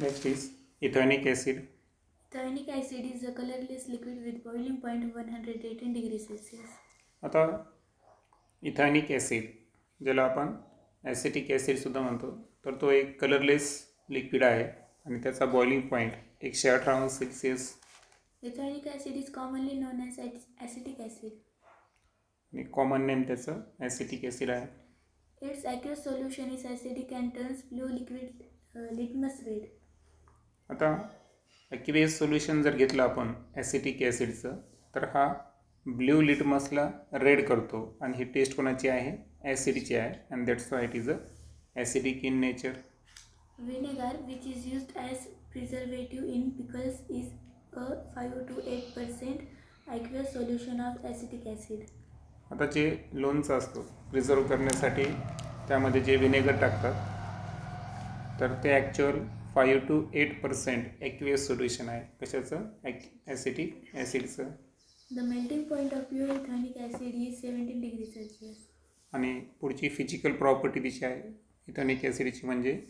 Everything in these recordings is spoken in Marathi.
Next is ethanic acid. Ethanic acid is a colorless liquid with boiling point 118 degrees Celsius. आता इथॅनिक ॲसिड ज्याला आपण ॲसिटिक ॲसिडसुद्धा म्हणतो, तर तो एक कलरलेस लिक्विड आहे आणि त्याचा boiling point 118 Celsius. Ethanic acid is commonly known as acetic acid. आणि कॉमन नेम त्याचं ॲसिटिक ॲसिड आहे. Its aqueous solution is acidic and turns blue liquid litmus red. आता ॲक्युएस सोल्युशन जर घेतलं आपण ॲसिटिक ॲसिडचं, तर हा ब्ल्यू लिटमसला रेड करतो आणि ही टेस्ट कोणाची आहे? ॲसिडची आहे. And that's why it is a acidic in nature. Vinegar, which is used as preservative in pickles, is a 5 to 8% aqueous solution of acetic acid. आता जे लोणचं असतो प्रिझर्व करण्यासाठी त्यामध्ये जे व्हिनेगर टाकतात, तर ते ॲक्च्युअल 5 to 8% ॲक्युएस सोल्युशन आहे. कशाचं? Acetic ॲसिडचं. The melting point of pure ethanic acid is 17 degrees Celsius. आणि पुढची फिजिकल प्रॉपर्टी तिची आहे इथॅनिक ॲसिडची, म्हणजे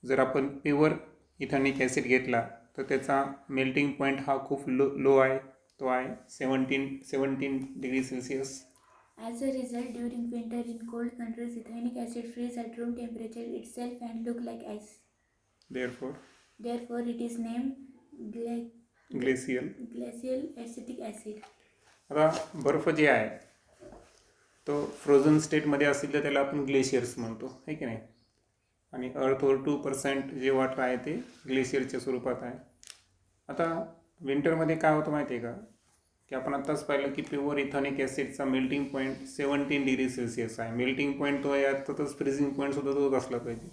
जर आपण प्युअर इथॅनिक ॲसिड घेतला तर त्याचा मेल्टिंग पॉईंट हा खूप लो आहे. तो आहे 17 degree Celsius. As a result, during winter in cold countries, ethanic acid freezes at room temperature itself and look like ice. Therefore, it is named glacial acetic acid. आता बर्फ जे आहे तो फ्रोझन स्टेटमध्ये असेल तर त्याला आपण ग्लेशियर्स म्हणतो, आहे की नाही. आणि अर्थवर 2% जे वॉटर आहे ते ग्लेशियरच्या स्वरूपात आहे. आता विंटरमध्ये काय होतं माहिती आहे का, की आपण आत्ताच पाहिलं की प्युअर इथॅनिक ॲसिडचा मेल्टिंग पॉईंट 17 डिग्री सेल्सिअस आहे. मेल्टिंग पॉईंट तो आहे, अर्थातच फ्रीजिंग पॉईंटसुद्धा तोच असला पाहिजे.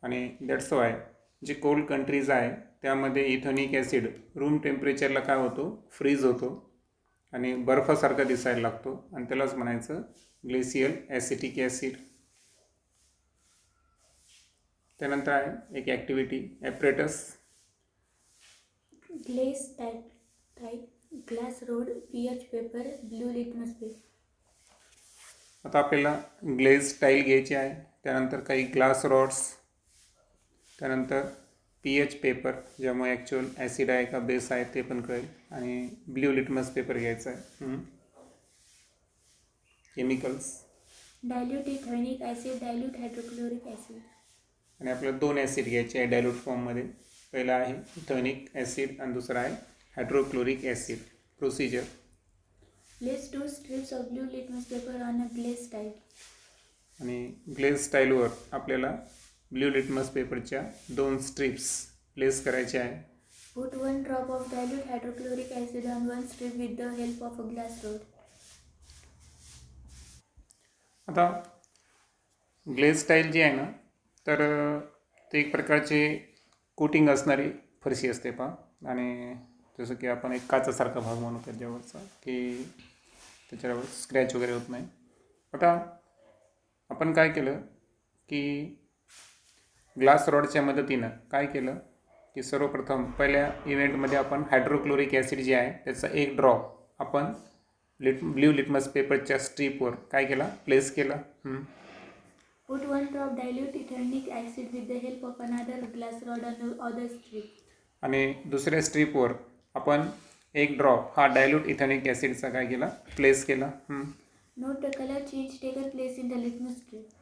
आणि दॅट्स वाय जे कोल्ड कंट्रीज आहे त्यामध्ये इथॅनिक ॲसिड रूम टेम्परेचरला काय होतो? फ्रीज होतो आणि बर्फासारखा दिसायला लागतो आणि त्यालाच म्हणायचं ग्लेशियल ॲसिटिक ॲसिड. त्यानंतर आहे एक activity apparatus. Glass rod, pH paper, blue litmus paper. आता आपल्याला ग्लेज टाईल घ्यायची आहे, त्यानंतर काही ग्लास रॉड्स, त्यानंतर pH पेपर ज्यामुळे ॲक्च्युअल ॲसिड आहे का बेस आहे ते पण कळेल, आणि ब्ल्यू लिटमस पेपर घ्यायचा आहे. Chemicals dilute ethanoic acid, dilute hydrochloric acid. आणि आपल्याला 2 ॲसिड घ्यायचे आहे डायल्यूट फॉर्ममध्ये. पहिला आहे इथॅनिक ॲसिड आणि दुसरा आहे hydrochloric acid. Procedure: Place 2 strips of blue litmus paper on a glaze tile. आणि ग्लेज टाईलवर आपल्याला ब्ल्यू लिटमस पेपरच्या 2 स्ट्रिप्स प्लेस करायच्या आहे. Put 1 drop of dilute hydrochloric acid on 1 strip with the help of a glass rod. आता ग्लेज टाईल जी आहे ना, तर ते एक प्रकारचे कोटिंग असणारी फरशी असते पहा, आणि जसं की आपण एक काचासारखा भाग म्हणू त्याच्यावरचा, की त्याच्यावर स्क्रॅच वगैरे होत नाही. आता आपण काय केलं की ग्लास रॉडच्या मदतीनं काय केलं की सर्वप्रथम पहिल्या इव्हेंटमध्ये आपण हायड्रोक्लोरिक ॲसिड जे आहे त्याचा 1 ड्रॉप आपण ब्ल्यू लिटमस पेपरच्या स्ट्रीपवर काय केला? प्लेस केला. Put 1 drop dilute ethanic acid with the help of another glass rod on the other strip. आणि दुसऱ्या स्ट्रीपवर आपण 1 ड्रॉप हा डायल्यूट इथॅनिक ॲसिडचा काय केला? प्लेस केला. Note the color change taken place in the litmus strip.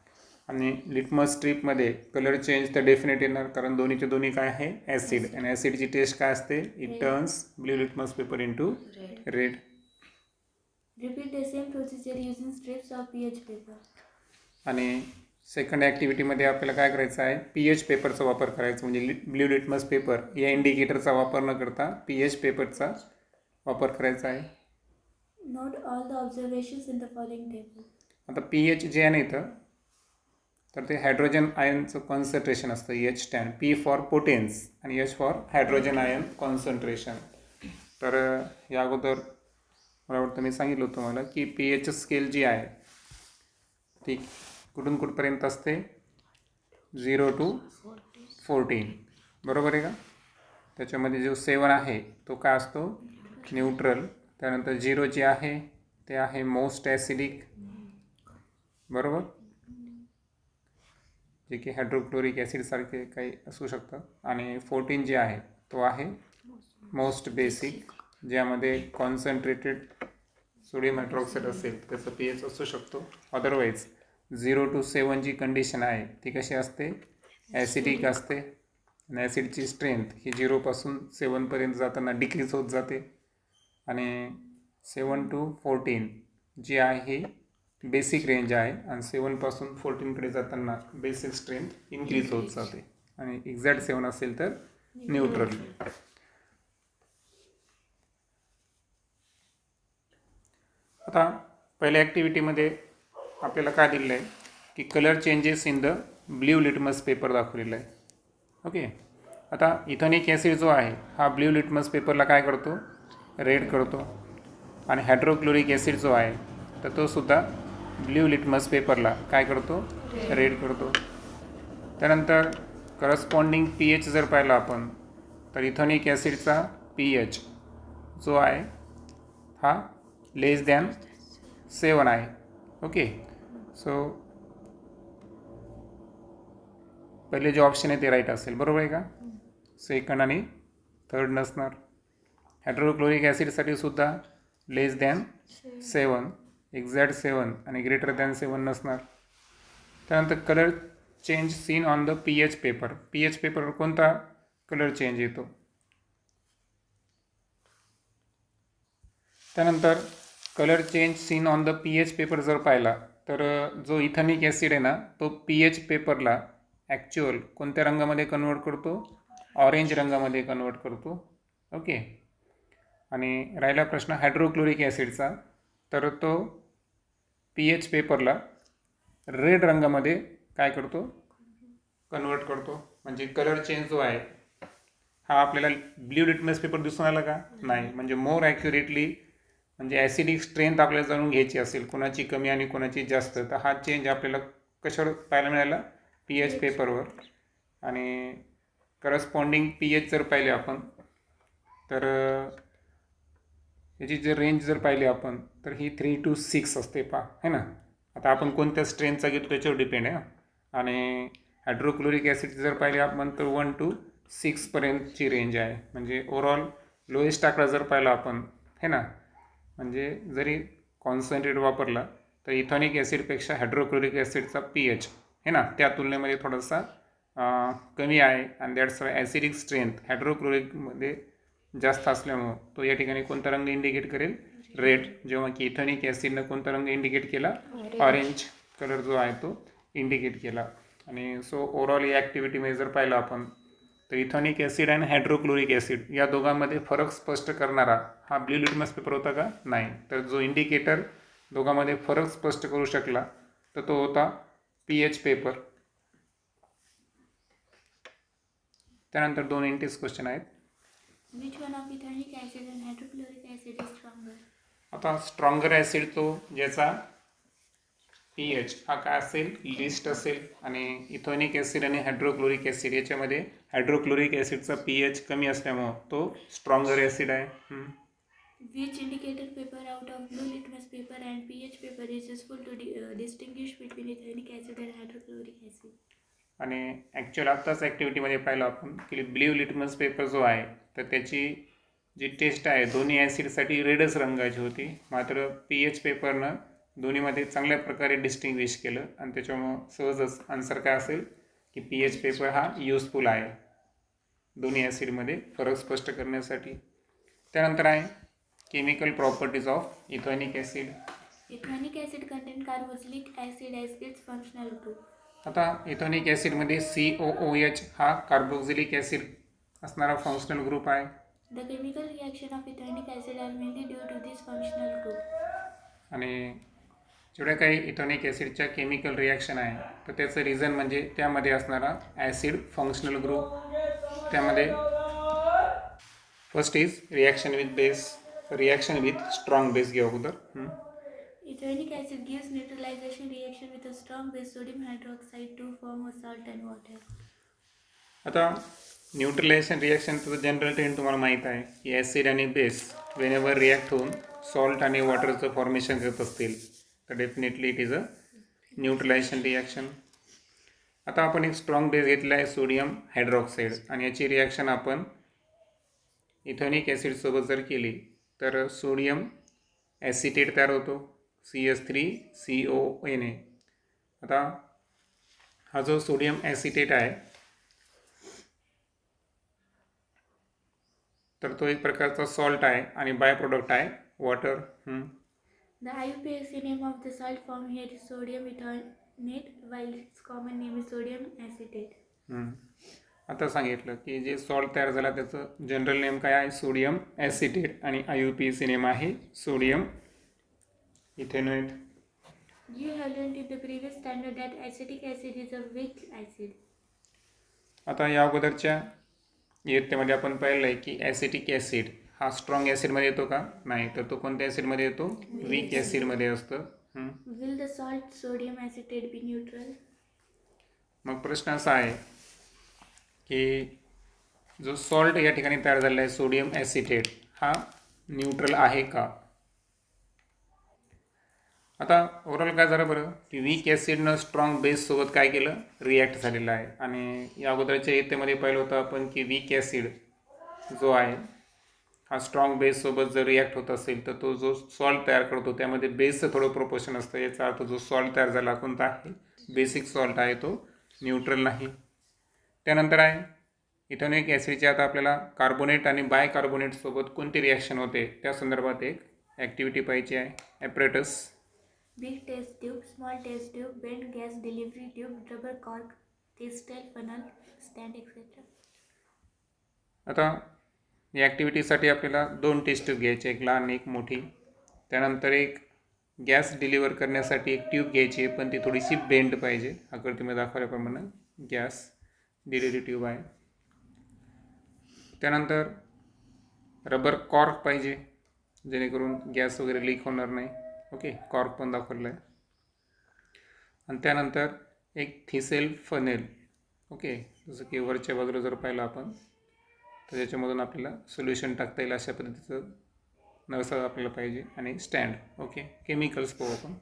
आणि लिटमस स्ट्रीपमध्ये कलर चेंज तर डेफिनेट येणार, कारण दोन्हीचे दोन्ही काय आहे? ॲसिड. आणि ॲसिडची टेस्ट काय असते? It turns blue litmus paper into red. Repeat the same procedure using strips of pH paper. आणि सेकंड ॲक्टिव्हिटीमध्ये आपल्याला काय करायचं आहे? pH पेपरचा वापर करायचा, म्हणजे ब्ल्यू लिटमस पेपर या इंडिकेटरचा वापर न करता pH पेपरचा वापर करायचा आहे. Note all the observations in the following table. आता pH जे आहे ना इथं, तर ते हायड्रोजन आयनचं कॉन्सन्ट्रेशन असतं H10. P फॉर पोटेन्स आणि H for hydrogen ion concentration. तर या अगोदर मला वाटतं मी सांगितलं होतं तुम्हाला की pH स्केल जी आहे ती कुठून कुठपर्यंत असते? 0 to 14, बरोबर आहे का? त्याच्यामध्ये जो 7 आहे तो काय असतो? न्यूट्रल. त्यानंतर 0 जे आहे ते आहे मोस्ट ॲसिडिक, बरोबर. जे की हायड्रोक्लोरिक ॲसिडसारखे काही असू शकतं. आणि 14 जे आहे तो आहे मोस्ट बेसिक, ज्यामध्ये कॉन्सन्ट्रेटेड सोडियम हायड्रॉक्साईड असेल त्याचा pH असू शकतो. अदरवाईज 0 to 7 जी कंडिशन आहे ती कशी असते, ॲसिडिक असते. आणि ॲसिडची स्ट्रेंथ ही 0पासून 7पर्यंत जाताना डिक्रीज होत जाते. आणि 7 to 14 जी आहे ही बेसिक रेंज आहे. आणि 7पासून 14कडे जाताना बेसिक स्ट्रेंथ इन्क्रीज होत जाते. आणि एक्झॅक्ट 7 असेल तर न्यूट्रल. आता पहिल्या ॲक्टिव्हिटीमध्ये आपल्याला काय दिलेलं आहे की colour changes in the blue litmus paper दाखवलेला आहे. ओके. आता इथेनिक ॲसिड जो आहे हा ब्ल्यू लिटमस पेपरला काय करतो, रेड करतो. आणि हायड्रोक्लोरिक ॲसिड जो आहे तर तो सुद्धा ब्ल्यू लिटमस पेपरला काय करतो, रेड करतो. त्यानंतर करस्पॉन्डिंग pH जर पाहिला आपण तर इथेनिक ॲसिडचा pH जो आहे हा लेस दॅन 7 आहे. ओके. सो पहिले जे ऑप्शन आहे ते राईट असेल, बरोबर आहे का. सेकंड आणि थर्ड नसणार. हायड्रोक्लोरिक ॲसिडसाठी सुद्धा लेस दॅन 7, एक्झॅक्ट 7 आणि ग्रेटर दॅन 7 नसणार. त्यानंतर colour change seen on the pH पेपर. pH पेपरवर कोणता कलर चेंज येतो. त्यानंतर colour change seen on the pH paper जर पाहिला तर जो इथेनिक ॲसिड आहे ना तो pH पेपरला ॲक्च्युअल कोणत्या रंगामध्ये कन्वर्ट करतो, ऑरेंज रंगामध्ये कन्वर्ट करतो. ओके. आणि राहिला प्रश्न हायड्रोक्लोरिक ॲसिडचा, तर तो pH पेपरला रेड रंगामध्ये काय करतो, कन्वर्ट करतो. म्हणजे कलर चेंज जो आहे हा आपल्याला ब्ल्यू लिटमस पेपर दिसून आला का, नाही. म्हणजे मोर ॲक्युरेटली म्हणजे ॲसिडिक स्ट्रेंथ आपल्याला जाणून घ्यायची असेल कोणाची कमी आणि कोणाची जास्त, तर हा चेंज आपल्याला कशावर पाहायला मिळाला, pH पेपरवर. आणि करस्पॉन्डिंग pH जर पाहिले आपण तर याची जर रेंज जर पाहिली आपण तर ही 3 to 6 असते पहा, है ना. आता आपण कोणत्या स्ट्रेंथचा घेतो त्याच्यावर डिपेंड आहे. आणि हायड्रोक्लोरिक ॲसिड जर पाहिले आपण तर 1 to 6पर्यंतची रेंज आहे. म्हणजे ओव्हरऑल लोएस्ट आकडा जर पाहिला आपण, है ना, म्हणजे जरी कॉन्सन्ट्रेट वापरला तर इथेनिक ॲसिडपेक्षा हायड्रोक्लोरिक ॲसिडचा pH है ना त्या तुलनेमध्ये थोडासा कमी आहे. आणि दॅट्स ॲसिडिक स्ट्रेंथ हायड्रोक्लोरिकमध्ये जास्त असल्यामुळं तो या ठिकाणी कोणता रंग इंडिकेट करेल, रेड. जेव्हा की इथेनिक ॲसिडनं कोणता रंग इंडिकेट केला, ऑरेंज कलर जो आहे तो इंडिकेट केला. आणि सो ओव्हरऑल या ॲक्टिव्हिटीमध्ये जर पाहिलं आपण तर इथेनिक ॲसिड आणि हायड्रोक्लोरिक ॲसिड या दोघांमध्ये फरक स्पष्ट करणारा हा ब्ल्यू लिटमस पेपर होता का, नाही. तर जो इंडिकेटर दोघांमध्ये फरक स्पष्ट करू शकला तर तो होता pH पेपर. त्यानंतर 2 इंटेस्ट क्वेश्चन आहेत. Which one of ethanic acid and hydrochloric acid is stronger? आता स्ट्रॉंगर ॲसिड तो ज्याचा pH हा काय असेल, लिस्ट असेल. आणि इथेनिक ॲसिड आणि हायड्रोक्लोरिक ॲसिड याच्यामध्ये हायड्रोक्लोरिक ॲसिडचा pH कमी असल्यामुळं तो स्ट्रॉंगर ॲसिड आहे. Which indicator paper out of blue litmus paper and pH paper is useful to distinguish between ethanic acid and hydrochloric acid? आणि ॲक्च्युअल आत्ताच ॲक्टिव्हिटीमध्ये पाहिलं आपण की ब्ल्यू लिटमस पेपर जो आहे तर त्याची जी टेस्ट आहे दोन्ही ॲसिडसाठी रेडच रंगाची होती. मात्र pH पेपरनं दोन्हीमध्ये चांगल्या प्रकारे डिस्टिंग्विश केलं. आणि त्याच्यामुळं सहजच आन्सर काय असेल की pH पेपर हा युजफुल आहे दोन्ही ॲसिडमध्ये फरक स्पष्ट करण्यासाठी. त्यानंतर आहे chemical properties of ethnic acid. Ethanic acid contains carboxylic acid as its functional group. आता इथेनिक ॲसिडमध्ये COOH हा कार्बोक्झिलिक ॲसिड असणारा फंक्शनल ग्रुप आहे. The chemical reaction of ethanic acid are mainly due to this functional group. आणि जेवढ्या काही इथेनिक ॲसिडच्या केमिकल रिॲक्शन आहे तर त्याचं रिझन म्हणजे त्यामध्ये असणारा ॲसिड फंक्शनल ग्रुप. त्यामध्ये first is reaction with base, reaction with strong base घ्या अगोदर. Ethanic acid gives neutralization reaction with a strong base sodium hydroxide to form a salt and water. आता न्यूट्रलायझेशन रिॲक्शनचं जनरल ट्रेंड तुम्हाला माहीत आहे की ॲसिड आणि बेस वेनेवर रिॲक्ट होऊन सॉल्ट आणि वॉटरचं फॉर्मेशन करत असतील तर definitely it is a neutralisation reaction. आता आपण एक स्ट्रॉंग बेस घेतला आहे सोडियम हायड्रॉक्साईड आणि याची रिॲक्शन आपण इथेनॉइक ॲसिडसोबत जर केली तर सोडियम ॲसिटेट तयार होतो CH3CONA. आता हा जो सोडियम ॲसिटेट आहे तर तो एक प्रकारचा सॉल्ट आहे आणि बाय प्रोडक्ट आहे water. The IUPAC name of the salt formed here is sodium ethionate, while its common name is sodium acetate. आता सांगितलं की जे सॉल्ट तयार झाला त्याचं जनरल नेम काय आहे सोडियम ॲसिटेट आणि IUPAC नेम आहे sodium इथेनॉएट. You have learned in the previous standard that acetic acid is a weak acid. आता या अगोदरच्या इयत्तेमध्ये आपण पाहिलं आहे की ॲसिटिक ॲसिड हा स्ट्रॉंग ॲसिडमध्ये येतो का? नाही. तर तो कोणत्या ॲसिडमध्ये येतो? वीक ॲसिडमध्ये असतं. Will the salt sodium acetate be neutral? मग प्रश्न असा आहे की जो सॉल्ट या ठिकाणी तयार झालेला आहे सोडियम ॲसिटेट हा न्यूट्रल आहे का? आता ओव्हरऑल काय झालं बरं की वीक ॲसिडनं स्ट्रॉंग बेससोबत काय केलं रिॲक्ट झालेलं आहे. आणि या अगोदरच्या इयत्तेमध्ये पाहिलं होतं आपण की वीक ॲसिड जो आहे हा स्ट्रॉंग बेससोबत जर रिॲक्ट होत असेल तर तो जो सॉल्ट तयार करतो त्यामध्ये बेसचं थोडं प्रोपोर्शन असतं. याचा अर्थ जो सॉल्ट तयार झाला कोणता आहे बेसिक सॉल्ट आहे तो न्यूट्रल नाही. त्यानंतर आहे इथेनॉइक ॲसिडचे आता आपल्याला कार्बोनेट आणि बायकार्बोनेटसोबत कोणती रिॲक्शन होते त्या संदर्भात एक ॲक्टिव्हिटी पाहिजे आहे. Apparatus, Big test tube, small test tube, bent gas delivery tube, rubber cork, thistle funnel, stand, etc. आता या ॲक्टिव्हिटीसाठी आपल्याला 2 टेस्ट ट्यूब घ्यायचे, एक लहान एक मोठी. त्यानंतर एक गॅस डिलिव्हर करण्यासाठी एक ट्यूब घ्यायची आहे पण ती थोडीशी बेंड पाहिजे. आकृतीमध्ये दाखवल्याप्रमाणे गॅस डिलिव्हरी ट्यूब आहे. त्यानंतर रबर कॉर्क पाहिजे जेणेकरून गॅस वगैरे लीक होणार नाही. ओके, कॉर्क पण दाखवलं आहे. आणि त्यानंतर एक थिसेल फनेल. ओके, जसं की वरच्या बाजूला जर पाहिलं आपण तर त्याच्यामधून आपल्याला सोल्युशन टाकता येईल अशा पद्धतीचं नळसा आपल्याला पाहिजे. आणि स्टँड. ओके, केमिकल्स पाहू आपण.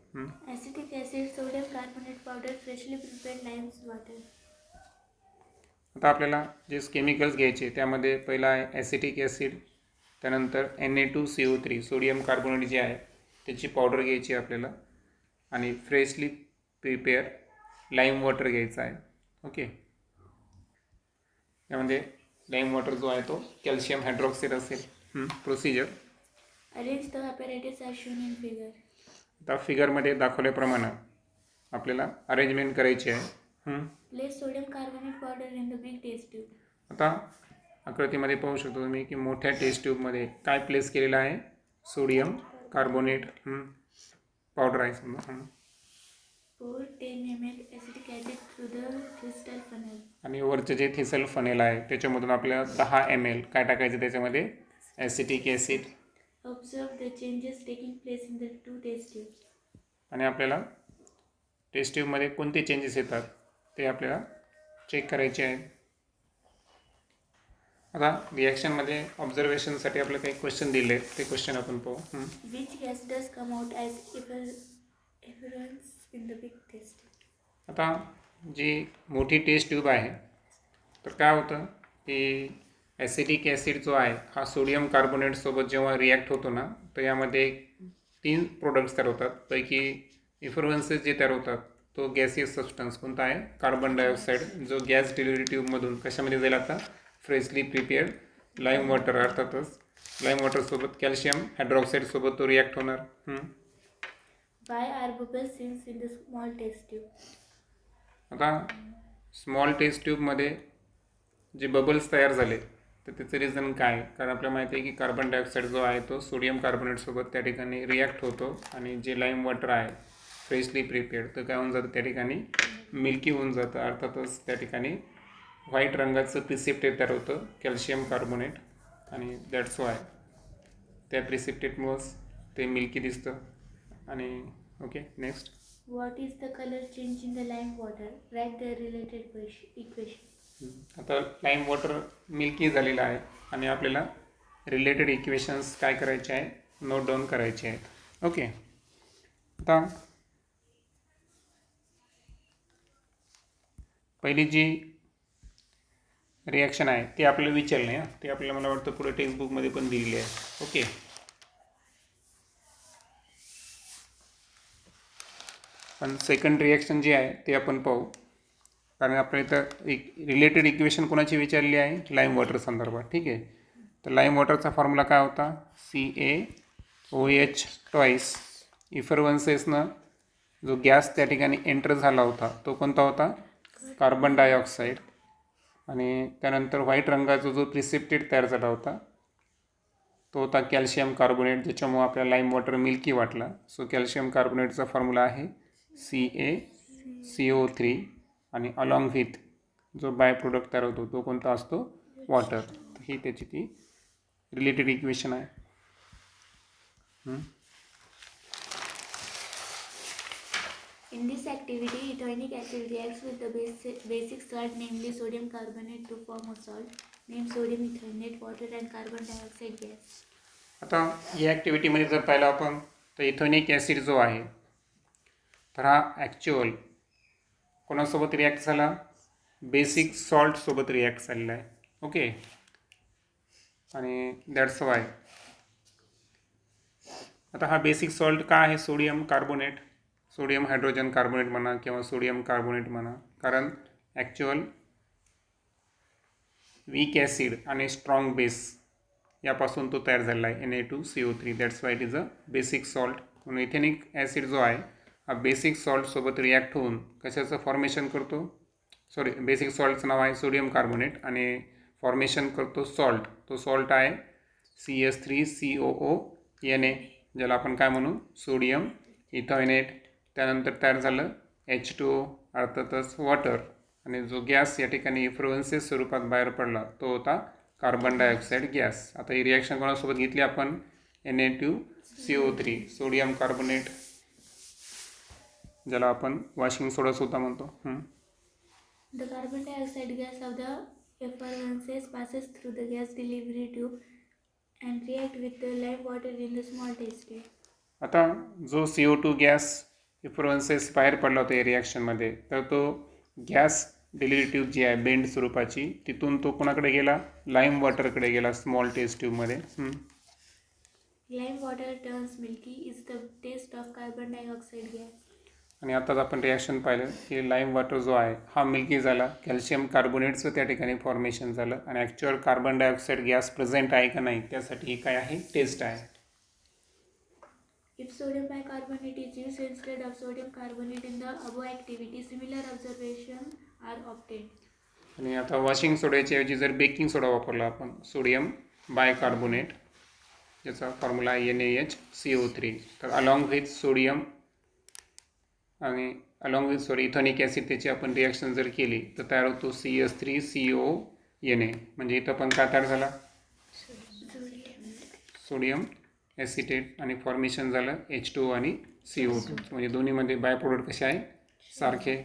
Acetic acid, sodium carbonate powder, freshly prepared limes water. आता आपल्याला जे केमिकल्स घ्यायचे त्यामध्ये पहिला आहे ॲसिटिक ॲसिड, त्यानंतर Na2CO3 सोडियम कार्बोनेट जे आहे त्याची पावडर घ्यायची आहे आपल्याला आणि फ्रेशली प्रिपेअर लाईम वॉटर घ्यायचा आहे. ओके, यामध्ये लाईम वॉटर जो आहे तो कॅल्शियम हायड्रॉक्साईड असेल. Procedure Arrange the apparatus as shown in figure. आता फिगरमध्ये दाखवल्याप्रमाणे आपल्याला अरेंजमेंट करायची आहे. Place sodium carbonate powder in the big test tube. आता आकृतीमध्ये पाहू शकतो तुम्ही की मोठ्या टेस्ट ट्यूबमध्ये काय प्लेस केलेलं आहे सोडियम कार्बोनेट पावडर आहे समजा. Pour 10 ml acetic acid through the crystal funnel. आणि वरचं जे थिसल फनेल आहे त्याच्यामधून आपल्याला 10 ml काय टाकायचं त्याच्यामध्ये acetic acid. Observe the changes taking place in the two test tubes. आणि आपल्याला टेस्ट ट्यूबमध्ये कोणते चेंजेस येतात ते आपल्याला चेक करायचे आहे. आता रिॲक्शनमध्ये ऑब्झर्वेशनसाठी आपल्याला काही क्वेश्चन दिले ते क्वेश्चन आपण पाहू. Which gas does come out as effluence in the big test tube? आता जी मोठी टेस्ट ट्यूब आहे तर काय होतं की ॲसिटिक ॲसिड जो आहे हा सोडियम कार्बोनेटसोबत जेव्हा रिॲक्ट होतो ना तर यामध्ये 3 प्रोडक्ट्स तयार होतात. पैकी इफ्लुएन्सेस जे तयार होतात तो गॅसियस सबस्टन्स कोणता आहे कार्बन डायऑक्साईड जो गॅस डिलिव्हरी ट्यूबमधून कशामध्ये जाईल आता फ्रेशली प्रिपेअर्ड लाईम वॉटर अर्थातच लाईम वॉटरसोबत कॅल्शियम हायड्रॉक्साईडसोबत तो रिॲक्ट होणार. Why are bubbles seen in the small test tube? आता स्मॉल टेस्ट ट्यूबमध्ये जे बबल्स तयार झाले तर त्याचं रिझन काय? कारण आपल्याला माहिती आहे की कार्बन डायऑक्साईड जो आहे तो सोडियम कार्बोनेटसोबत त्या ठिकाणी रिॲक्ट होतो आणि जे लाईम वॉटर आहे फ्रेशली प्रिपेअर्ड तर काय होऊन जातं त्या ठिकाणी मिल्की होऊन जातं. अर्थातच त्या ठिकाणी व्हाईट रंगाचं प्रिसिप्टेट तयार होतं कॅल्शियम कार्बोनेट आणि दॅट्स वाय त्या प्रिसिप्टेटमुळंच ते मिल्की दिसतं. आणि okay next. What is the color change in the lime water? Write the related equation. आता लाईम वॉटर मिल्की झालेलं आहे आणि आपल्याला रिलेटेड इक्वेशन्स काय करायचे आहे नोट डाऊन करायचे आहेत. ओके, आता पहिली जी रिॲक्शन आहे ती आपल्याला विचारलं आहे, ते आपल्याला मला वाटतं पुढे टेक्स्टबुकमध्ये पण दिलेली आहे. ओके, पण सेकंड रिॲक्शन जी आहे ते आपण पाहू, कारण आपल्याला इथं एक रिलेटेड इक्वेशन कोणाची विचारली आहे, लाईम वॉटर संदर्भात. ठीक आहे, तर लाईम वॉटरचा फॉर्म्युला काय होता, CaOH ट्वाईस. इफरवन्सेसनं जो गॅस त्या ठिकाणी एंटर झाला होता तो कोणता होता, कार्बन डायऑक्साईड. आणि त्यानंतर व्हाईट रंगाचा जो प्रिसिप्टेट तयार झाला होता तो होता कॅल्शियम कार्बोनेट, ज्याच्यामुळे आपल्याला लाईम वॉटर मिल्की वाटला. सो कॅल्शियम कार्बोनेटचा फॉर्म्युला आहे CaCO3, आणि अलॉंग विथ जो बाय प्रोडक्ट तयार होतो तो कोणता असतो, वॉटर. ही त्याची ती रिलेटेड इक्वेशन आहे. In this activity, ethanoic acid reacts with the basic salt, namely sodium carbonate, to form a salt named sodium ethanoate, water and carbon dioxide gas. आता या ॲक्टिव्हिटीमध्ये जर पाहिलं आपण तर इथेनॉइक ॲसिड जो आहे तर हा ॲक्च्युअल कोणासोबत रिॲक्ट झाला, बेसिक सॉल्टसोबत रिॲक्ट झालेला आहे. ओके, आणि दॅट्स वाय आता हा बेसिक सॉल्ट का आहे, sodium carbonate, sodium hydrogen carbonate म्हणा किंवा सोडियम कार्बोनेट म्हणा, कारण ॲक्च्युअल वीक ॲसिड आणि स्ट्रॉंग बेस यापासून तो तयार झालेला आहे, Na2CO3. That's why it is a basic salt. म्हणून इथेनिक ॲसिड जो आहे हा बेसिक सॉल्टसोबत रिॲक्ट होऊन कशाचं फॉर्मेशन करतो, बेसिक सॉल्टचं नाव आहे सोडियम कार्बोनेट आणि फॉर्मेशन करतो सॉल्ट. तो सॉल्ट आहे CH3COONA, ज्याला आपण काय म्हणू, सोडियम इथेनॉएट. त्यानंतर तयार झालं H2O, अर्थातच वॉटर, आणि जो गॅस या ठिकाणी इफ्लुएन्सेस स्वरूपात बाहेर पडला तो होता कार्बन डायऑक्साईड गॅस. आता ही रिॲक्शन कोणासोबत घेतली आपण, Na2CO3, सोडियम कार्बोनेट, ज्याला आपण वॉशिंग सोडा सुद्धा म्हणतो. The carbon dioxide gas of the effervescence passes through the gas delivery tube and react with the lime water in the small test tube. आता जो CO2 गॅस इफ्लुएन्सेस बाहेर पडला होता या रिॲक्शनमध्ये, तर तो गॅस डिलिव्हरी ट्यूब जी आहे बेंड स्वरूपाची, तिथून तो कोणाकडे गेला, लाईम वॉटरकडे गेला स्मॉल टेस्ट ट्यूबमध्ये. Lime water turns milky is the taste of carbon dioxide gas. आणि आताच आपण रिॲक्शन पाहिलं की लाईम वॉटर जो आहे हा मिल्की झाला, कॅल्शियम कार्बोनेटचं त्या ठिकाणी फॉर्मेशन झालं, आणि actual carbon dioxide gas present आहे का नाही त्यासाठी ही काय आहे, टेस्ट आहे. If sodium bicarbonate is used instead of sodium carbonate in the above activity, similar observations are obtained. आणि आता वॉशिंग सोड्याच्या ऐवजी जर बेकिंग सोडा वापरला आपण, सोडियम बायकार्बोनेट, ज्याचा फॉर्म्युला आहे NaHCO3, तर अलॉंग विथ सोडियम आणि अलॉंग विथ इथेनॉइक ॲसिड त्याची आपण रिॲक्शन जर केली तर तयार होतो CH3CONA. म्हणजे इथं पण काय तयार झाला, सोडियम ॲसिटेट, आणि फॉर्मेशन झालं H2O आणि CO2. म्हणजे दोन्हीमध्ये बाय प्रोडक्ट कसे आहे, सारखे.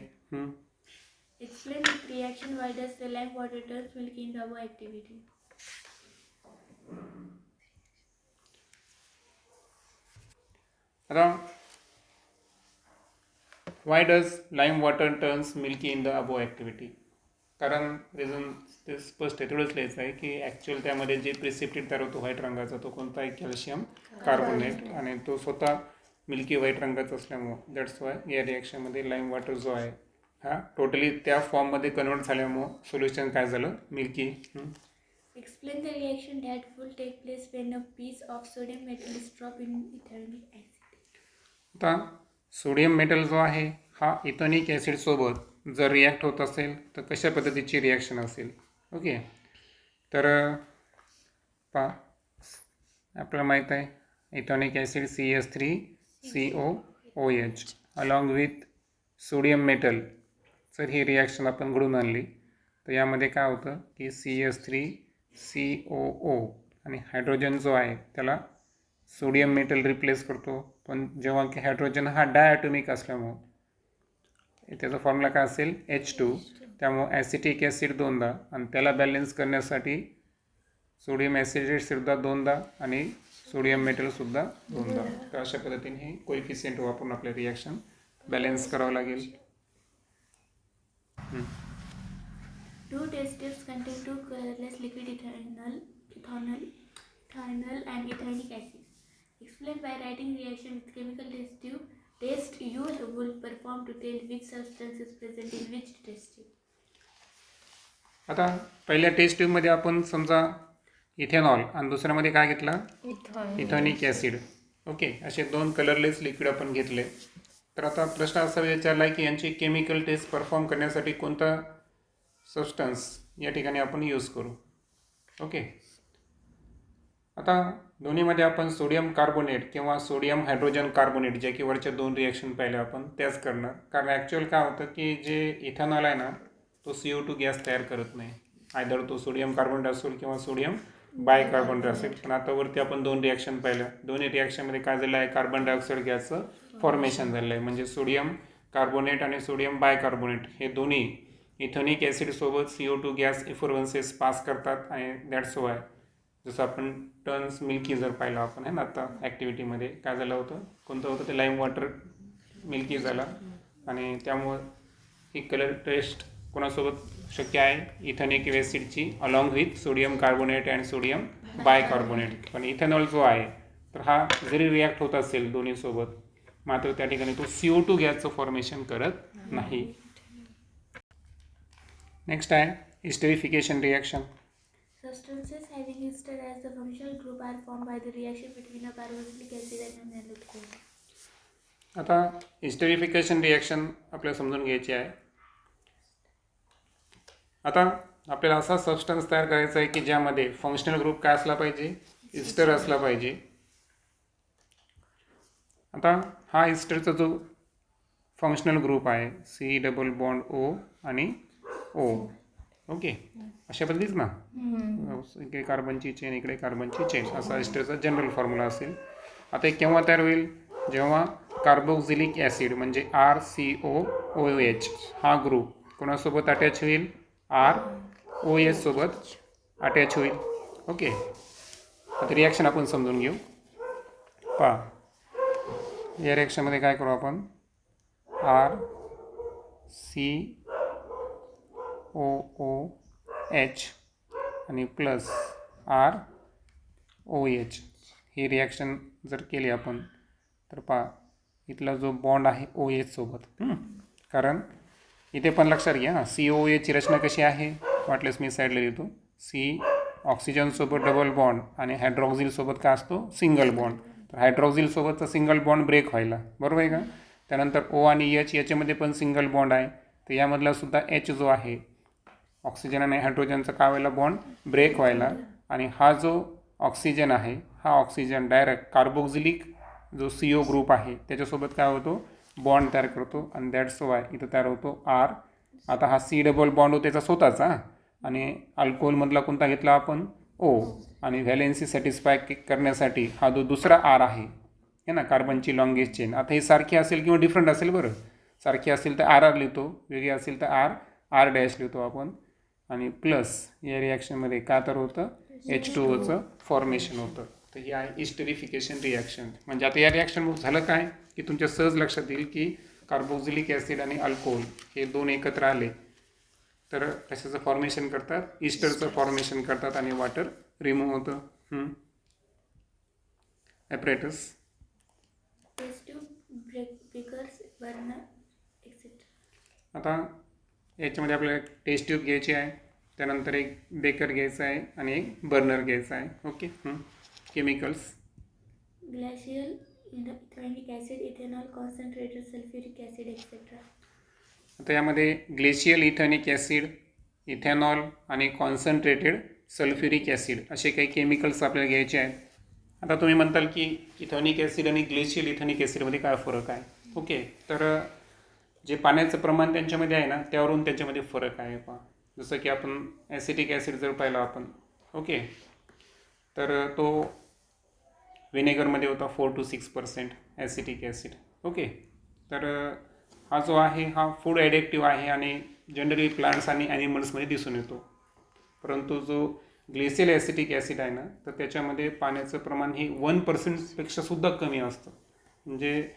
Explain this reaction. Why does the lime water turns milky in the above activity? आता Y does lime water turns milky in the above activity, कारण रिझन ते स्पष्ट आहे, तेवढंच लिहायचं आहे की ॲक्च्युअल त्यामध्ये जे प्रिसिप्टेट तयार होतो व्हाईट रंगाचा तो कोणता आहे, कॅल्शियम कार्बोनेट, आणि तो स्वतः मिल्की व्हाईट रंगाचा असल्यामुळं दॅट्स वाय या रिॲक्शनमध्ये लाईम वॉटर जो आहे हा टोटली त्या फॉर्ममध्ये कन्वर्ट झाल्यामुळं सोल्युशन काय झालं, milky. Explain the reaction that will take place when a piece of sodium metal is dropped in ethanoic acid. आता सोडियम मेटल जो आहे हा इथेनॉइक ॲसिडसोबत जर रिॲक्ट होत असेल तर कशा पद्धतीची रिॲक्शन असेल. ओके, तर पहा आपल्याला माहीत आहे ethanoic acid CH3COOH along with sodium metal, जर ही रिॲक्शन आपण घडून आणली तर यामध्ये काय होतं की CH3COO आणि हायड्रोजन जो आहे त्याला सोडियम मेटल रिप्लेस करतो. पण जेव्हा की हायड्रोजन हा डायॲटॉमिक असल्यामुळं त्याचा फॉर्म्युला काय असेल, H2. त्यामुळं ॲसिटिक ॲसिड दोनदा, आणि त्याला बॅलेन्स करण्यासाठी सोडियम ॲसिडेटसुद्धा दोनदा आणि सोडियम मेटलसुद्धा दोनदा. तर अशा पद्धतीने हे कोइफिशियंट वापरून आपल्या रिॲक्शन बॅलेन्स करावं लागेल. Two test tubes contain two colorless liquid ethanol and ethylenic acid. Explain by writing reaction with chemical test you will perform to tell which substance is present in which test tube. आता पहिल्या टेस्ट ट्यूबमध्ये आपण समजा इथेनॉल आणि दुसऱ्यामध्ये काय घेतलं इथॉनिक ॲसिड. ओके, असे 2 कलरलेस लिक्विड आपण घेतले. तर आता प्रश्न असा विचारला आहे की यांची केमिकल टेस्ट परफॉर्म करण्यासाठी कोणता सबस्टन्स या ठिकाणी आपण यूज करू. ओके, आता दोन्हीमध्ये आपण सोडियम कार्बोनेट किंवा सोडियम हायड्रोजन कार्बोनेट ज्या की वरच्या 2 रिॲक्शन पाहिल्या आपण त्याच करणार. कारण ॲक्च्युअल काय होतं की जे इथेनॉल आहे ना तो CO2 गॅस तयार करत नाही. आयदर तो सोडियम कार्बोनेट असेल किंवा सोडियम बायकार्बोनेट असेल. पण आता वरती आपण 2 रिॲक्शन पाहिलं. दोन्ही रिॲक्शनमध्ये काय झालं आहे, कार्बन डायऑक्साईड गॅसचं फॉर्मेशन झालं आहे. म्हणजे सोडियम कार्बोनेट आणि सोडियम बायकार्बोनेट हे दोन्ही इथेनिक ॲसिडसोबत CO2 गॅस इफोर्वन्सेस पास करतात. आणि दॅट्स वाय जसं आपण टर्न्स मिल्की जर पाहिलं आपण आहे ना आता ॲक्टिव्हिटीमध्ये काय झालं होतं, कोणतं होतं ते लाईम वॉटर मिल्की झाला. आणि त्यामुळं ही कलर टेस्ट कोणासोबत शक्य आहे, इथेनिक ॲसिडची along with sodium carbonate and sodium bicarbonate. पण इथेनॉल जो आहे तर हा जरी रिॲक्ट होत असेल दोन्हीसोबत मात्र त्या ठिकाणी तो CO2 गॅसचं फॉर्मेशन करत नाही. नेक्स्ट आहे इस्टरिफिकेशन reaction. Substances having ester as the functional group are formed by the reaction between a carboxylic acid and an alcohol. आता इस्टरिफिकेशन रिॲक्शन आपल्याला समजून घ्यायची आहे. आता आपल्याला असा सबस्टन्स तयार करायचा आहे की ज्यामध्ये फंक्शनल ग्रुप काय असला पाहिजे, इस्टर असला पाहिजे. आता हा इस्टरचा जो फंक्शनल ग्रुप आहे C+O आणि O. ओके, अशा पद्धतीच ना, इकडे कार्बनची चेन इकडे कार्बनची चेन असा इस्टरचा जनरल फॉर्म्युला असेल. आता हे केव्हा तयार होईल, जेव्हा कार्बोक्झिलिक ॲसिड म्हणजे RCOOH हा ग्रुप कोणासोबत अटॅच होईल, ROH सोबत अटॅच होईल. ओके, आता रिॲक्शन आपण समजून घेऊ. पहा या रिॲक्शनमध्ये काय करू आपण, RCOOH आणि प्लस ROH ही रिॲक्शन जर केली आपण तर पहा इथला जो बॉन्ड आहे OH सोबत, कारण इथे पण लक्षात घ्या COOH ची रचना कशी आहे, वाटल्यास मी साईडला लिहितो. C ऑक्सिजनसोबत डबल बॉन्ड आणि हायड्रॉक्झिलसोबत काय असतो, सिंगल बॉन्ड. तर हायड्रॉक्झिलसोबतचा सिंगल बॉन्ड ब्रेक व्हायला, बरोबर आहे का. त्यानंतर O आणि H याच्यामध्ये पण सिंगल बॉन्ड आहे. तर यामधला सुद्धा H जो आहे ऑक्सिजन आणि हायड्रोजनचा काय व्हायला, बॉन्ड ब्रेक व्हायला. आणि हा जो ऑक्सिजन आहे हा ऑक्सिजन डायरेक्ट कार्बोक्झिलिक जो CO ग्रुप आहे त्याच्यासोबत काय होतो, बॉन्ड तयार करतो. आणि दॅट्स वाय इथं तयार होतो R. आता हा C डबल बॉन्ड होतो त्याचा स्वतःचा आणि अल्कोहोलमधला कोणता घेतला आपण, O. आणि व्हॅलेन्सी सॅटिस्फाय करण्यासाठी हा जो दुसरा R आहे ना, कार्बनची लॉंगेस्ट चेन. आता हे सारखी असेल किंवा डिफरंट असेल, बरं सारखी असेल तर RR लिहितो, वेगळी असेल तर R डॅश लिहितो आपण. आणि प्लस या रिॲक्शनमध्ये काय तर होतं, H2Oचं फॉर्मेशन होतं. तर ही आहे इस्टरिफिकेशन रिॲक्शन. म्हणजे आता या रिॲक्शन झालं काय की तुमच्या सहज लक्षात येईल की कार्बोक्झिलिक ॲसिड आणि अल्कोहोल हे 2 एकत्र आले तर कशाचं फॉर्मेशन करतात, इस्टरचं फॉर्मेशन करतात आणि वॉटर रिमूव्ह होतं. Apparatus, Test tube, breakers, burner, etc. आता याच्यामध्ये आपल्याला टेस्ट ट्यूब घ्यायची आहे, त्यानंतर एक बेकर घ्यायचा आहे आणि एक बर्नर घ्यायचा आहे. Okay, chemicals, Glacial, ethylenic acid, ethanol, concentrated sulfuric acid, etc. आता यामध्ये ग्लेशियल इथेनिक ॲसिड, इथेनॉल आणि कॉन्सन्ट्रेटेड सल्फ्युरिक ॲसिड असे काही केमिकल्स आपल्याला घ्यायचे आहेत. आता तुम्ही म्हणताल की इथेनिक ॲसिड आणि ग्लेशियल इथेनिक ॲसिडमध्ये काय फरक आहे. ओके, तर जे पाण्याचं प्रमाण त्यांच्यामध्ये आहे ना त्यावरून त्याच्यामध्ये फरक आहे. पहा जसं की आपण ॲसिटिक ॲसिड जर पाहिला आपण, ओके, तर तो व्हिनेगरमध्ये होता 4 to 6% ॲसिटिक ॲसिड. ओके, तर हा जो आहे हा फूड ॲडिक्टिव्ह आहे आणि जनरली प्लांट्स आणि ॲनिमल्समध्ये दिसून येतो. परंतु जो ग्लेशियल ॲसिटिक ॲसिड आहे ना तर त्याच्यामध्ये पाण्याचं प्रमाण हे 1% पेक्षा सुद्धा कमी असतं. म्हणजे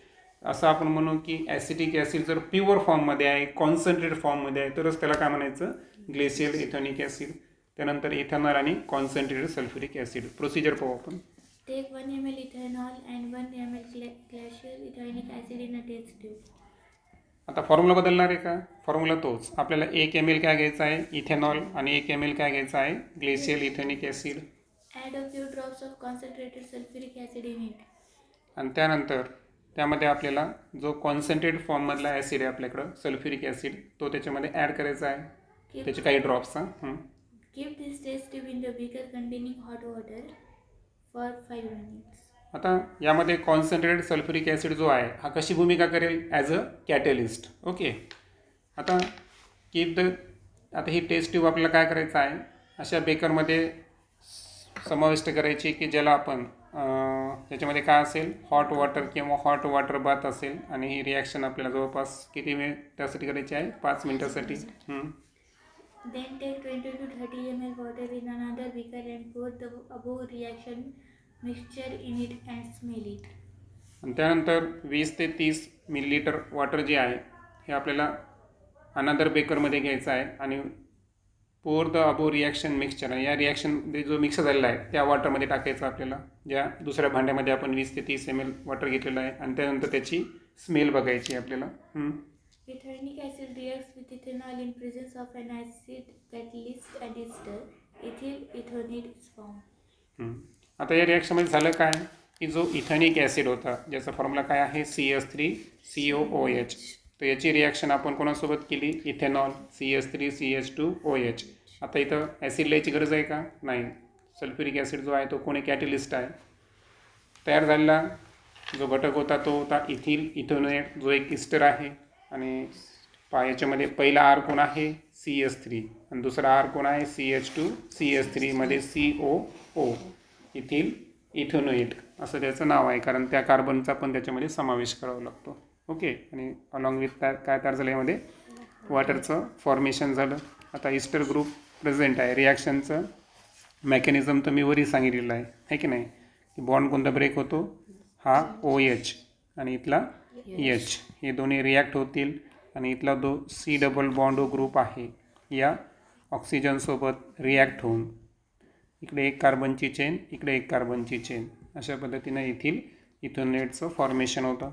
असं आपण म्हणू की ॲसिटिक ॲसिड जर प्युअर फॉर्ममध्ये आहे, कॉन्सन्ट्रेट फॉर्ममध्ये आहे, तरच त्याला काय म्हणायचं, ग्लेशियल इथेनॉलिक ॲसिड. त्यानंतर इथेनॉल आणि कॉन्सन्ट्रेटेड सल्फ्युरिक ॲसिड. प्रोसिजर पाहू आपण. Take 1 ml ethanol and 1 ml glacial ethanoic acid in a test tube. आता फॉर्म्युला बदलणार आहे का? फॉर्म्युला तोच. आपल्याला 1 ml काय घ्यायचं आहे, इथेनॉल, आणि 1 ml काय घ्यायचं आहे, glacial ethanolic acid. Add a few drops of concentrated sulfuric acid in it. आणि त्यानंतर त्यामध्ये आपल्याला जो कॉन्सन्ट्रेट फॉर्ममधला ॲसिड आहे आपल्याकडं, सल्फ्युरिक ॲसिड, तो त्याच्यामध्ये ॲड करायचा आहे, त्याचे काही drops. Keep this test tube in the beaker containing hot water for 5 minutes. आता यामध्ये कॉन्सन्ट्रेटेड सल्फ्युरिक ॲसिड जो आहे हा कशी भूमिका करेल, ॲज अ कॅटलिस्ट. ओके. आता आता ही टेस्ट ट्यूब आपल्याला काय करायचं आहे, अशा बेकरमध्ये समाविष्ट करायची की ज्याला आपण त्याच्यामध्ये काय असेल, हॉट वॉटर किंवा हॉट वॉटर बाथ असेल. आणि ही रिॲक्शन आपल्याला जवळपास किती वेळ त्यासाठी करायची आहे, 5 मिनिटासाठी. Then take 20 to 30 ml water in another beaker and pour the above reaction mixture in it and smell it. आणि त्यानंतर 20 ते 30 मिलीलिटर वॉटर जे आहे हे आपल्याला अनदर बेकरमध्ये घ्यायचं आहे आणि पोर द अबो रिॲक्शन मिक्सचर, या रिॲक्शनमध्ये जो मिक्स झालेला आहे त्या वॉटरमध्ये टाकायचं आपल्याला, ज्या दुसऱ्या भांड्यामध्ये आपण 20 ते 30 ml वॉटर घेतलेलं आहे. आणि त्यानंतर त्याची स्मेल बघायची आपल्याला. Ethanoic acid reacts with ethanol in presence of an acid catalyst and ester. Ethyl ethanoate is formed. आता या रिॲक्शनमध्ये झालं काय की जो इथेनिक ॲसिड होता ज्याचा फॉर्म्युला काय आहे, CH3COOH, तर याची रिॲक्शन आपण कोणासोबत केली, इथेनॉल, CH3CH2OH. आता इथं ॲसिड लिहायची गरज आहे का, नाही. सल्फ्युरिक ॲसिड जो आहे तो कोणी कॅटलिस्ट आहे. तयार झालेला जो घटक होता तो होता इथिल इथेनोएट, जो एक इस्टर आहे. आणि याच्यामध्ये पहिला आर कोण आहे, CH3, आणि दुसरा आर कोण आहे, CH2. CH3 मध्ये COO, इथिल इथेनोएट असं त्याचं नाव आहे, कारण त्या कार्बनचा पण त्याच्यामध्ये समावेश करावा लागतो. ओके. आणि अलॉंग विथ काय तयार झालं, यामध्ये वॉटरचं फॉर्मेशन झालं. आता इस्टर ग्रुप प्रेझेंट आहे. रिॲक्शनचं मेकॅनिझम तर मी वरही सांगितलेलं आहे की नाही, की बॉन्ड कोणता ब्रेक होतो, हा OH आणि इथला H, हे दोन्ही रिॲक्ट होतील. आणि इथला जो C डबल बॉन्ड ग्रुप आहे या ऑक्सिजनसोबत रिॲक्ट होऊन इकडे एक कार्बनची चेन, इकडे एक कार्बनची चेन, अशा पद्धतीनं इथिल इथेनोएटचं फॉर्मेशन होतं.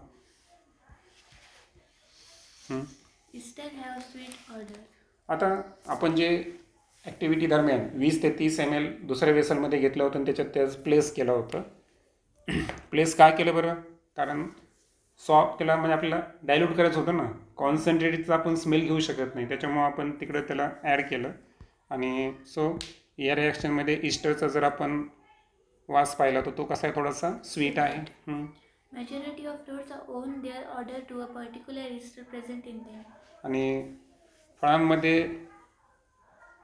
Ester have sweet odor. आता आपण जे ॲक्टिव्हिटी दरम्यान 20 ते 30 ml दुसऱ्या वेसलमध्ये घेतलं होतं आणि त्याच्यात त्याच प्लेस केलं होतं. प्लेस का केलं बरं, कारण सॉफ्ट केला म्हणजे आपल्याला डायल्यूट करायचं होतं ना, कॉन्सन्ट्रेटेडचा आपण स्मेल घेऊ शकत नाही, त्याच्यामुळं आपण तिकडं त्याला ॲड केलं. आणि सो या रिॲक्शनमध्ये इस्टरचा जर आपण वास पाहिला तर तो कसा आहे, थोडासा स्वीट आहे. Majority of fruits owe their odor to a particular ester present in them. आणि फळांमध्ये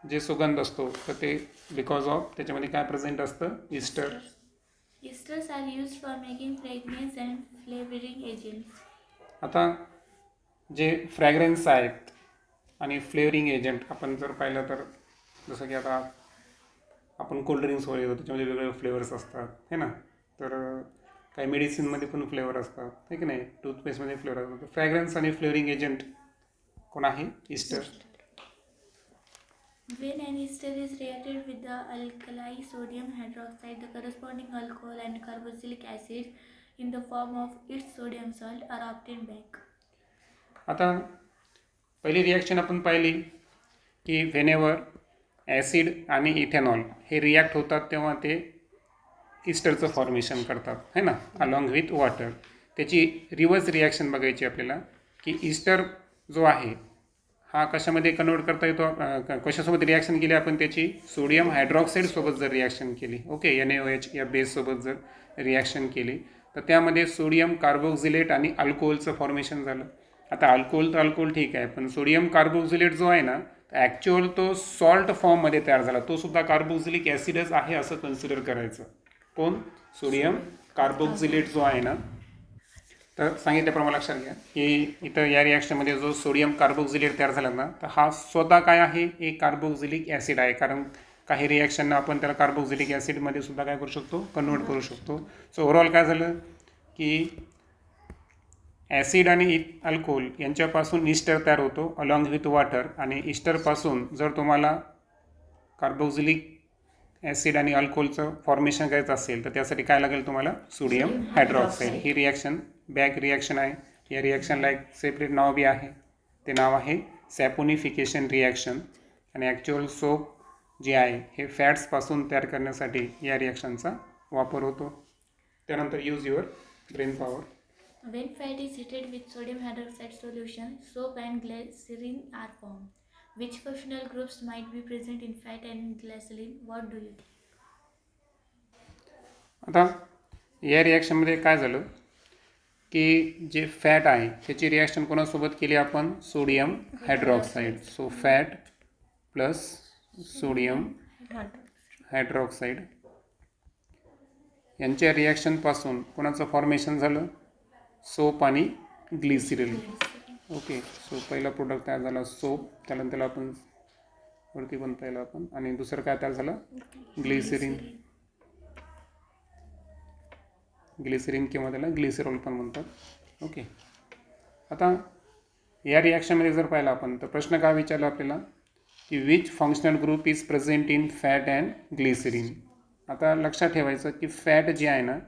जे सुगंध असतो तर ते बिकॉज ऑफ त्याच्यामध्ये काय प्रेझेंट असतं, Easter. Esters are used for making fragrance and flavoring agents. आता जे फ्रॅग्रन्स आहेत आणि फ्लेवरिंग एजंट आपण जर पाहिलं तर जसं की आता आपण कोल्ड्रिंक्स वगैरे घेतो त्याच्यामध्ये वेगवेगळे फ्लेवर्स असतात है ना, तर काही मेडिसिनमध्ये पण फ्लेवर असतात है की नाही, टूथपेस्टमध्ये फ्लेवर असतात. फ्रॅग्रन्स आणि फ्लेवरिंग एजंट कोण आहे, Easter. When an ester is reacted with the alkali sodium hydroxide, the corresponding alcohol and carboxylic acid in the form of its sodium salt are obtained back. आता पहिली रिॲक्शन आपण पाहिली की व्हेनेवर ॲसिड आणि इथेनॉल हे रिॲक्ट होतात तेव्हा ते इस्टरचं फॉर्मेशन करतात है ना, अलॉंग विथ वॉटर. त्याची रिव्हर्स रिॲक्शन बघायची आपल्याला की इस्टर जो आहे हा कशामध्ये कन्वर्ट करता येतो, कशासोबत रिॲक्शन केली आपण, त्याची सोडियम हायड्रॉक्साईडसोबत जर रिॲक्शन केली, ओके, NaOH या बेससोबत जर रिॲक्शन केली तर त्यामध्ये सोडियम कार्बोक्झिलेट आणि अल्कोहोलचं फॉर्मेशन झालं. आता अल्कोहोल तर अल्कोहोल ठीक आहे, पण सोडियम कार्बोक्झिलेट जो आहे ना ॲक्च्युअल तो सॉल्ट फॉर्ममध्ये तयार झाला, तो सुद्धा कार्बोक्झिलिक ॲसिडच आहे असं कन्सिडर करायचं. कोण, सोडियम कार्बोक्झिलेट जो आहे ना, तर सांगितल्याप्रमाणे लक्षात घ्या की इथं या रिॲक्शनमध्ये जो सोडियम कार्बोक्झिलेट तयार झाला ना तर हा स्वतः काय आहे, एक कार्बोक्झिलिक ॲसिड आहे, कारण काही रिॲक्शनना आपण त्याला कार्बोक्झिलिक ॲसिडमध्ये सुद्धा काय करू शकतो, कन्वर्ट करू शकतो. सो ओव्हरऑल काय झालं की ॲसिड आणि अल्कोहोल यांच्यापासून इस्टर तयार होतो अलॉंग विथ वॉटर, आणि इस्टरपासून जर तुम्हाला कार्बोक्सिलिक ॲसिड आणि अल्कोहोलचं फॉर्मेशन करायचं असेल तर त्यासाठी काय लागेल तुम्हाला? Sodium hydroxide. ही रिॲक्शन बॅक रिॲक्शन आहे. या रिॲक्शनला एक सेपरेट नाव बी आहे, ते नाव आहे सॅपोनिफिकेशन रिॲक्शन. आणि ॲक्च्युअल सोप जे आहे हे फॅट्सपासून तयार करण्यासाठी या रिॲक्शनचा वापर होतो. त्यानंतर use your brain power. When fat is heated with sodium hydroxide solution, soap and glycerin are formed. Which functional groups might be present in fat and glycerin? What do you think? आता या रिॲक्शनमध्ये काय झालं की जे फॅट आहे त्याची रिॲक्शन कोणासोबत केली आपण? Sodium hydroxide. So fat plus sodium hydroxide यांच्या रिॲक्शनपासून कोणाचं फॉर्मेशन झालं? सोप आणि ग्लिसरीन. ओके, सो पहिला प्रोडक्ट तयार झाला सोप, त्यानंतर आपण वरती पण पाहिलं आपण, आणि दुसरं काय तयार झालं? ग्लिसरीन. ग्लिसरीन किंवा त्याला ग्लिसरॉल पण म्हणतात. ओके, आता या रिॲक्शनमध्ये जर पाहिलं आपण तर प्रश्न काय विचारला आपल्याला की which functional group is present in fat and glycerine. आता लक्षात ठेवायचं की फॅट जे आहे ना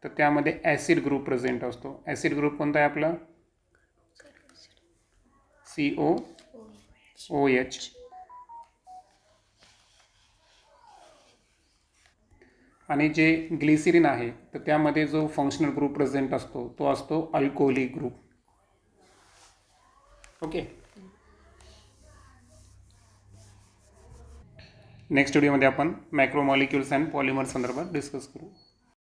तर त्यामध्ये ॲसिड ग्रुप प्रेझेंट असतो. ॲसिड ग्रुप कोणता आहे आपला? COOH. आणि जे ग्लिसरीन आहे तर त्यामध्ये जो फंक्शनल ग्रुप प्रेझेंट असतो तो असतो अल्कोहोलिक ग्रुप. ओके, नेक्स्ट व्हिडिओमध्ये आपण मॅक्रोमॉलिक्युल्स अँड पॉलिमर संदर्भात डिस्कस करू.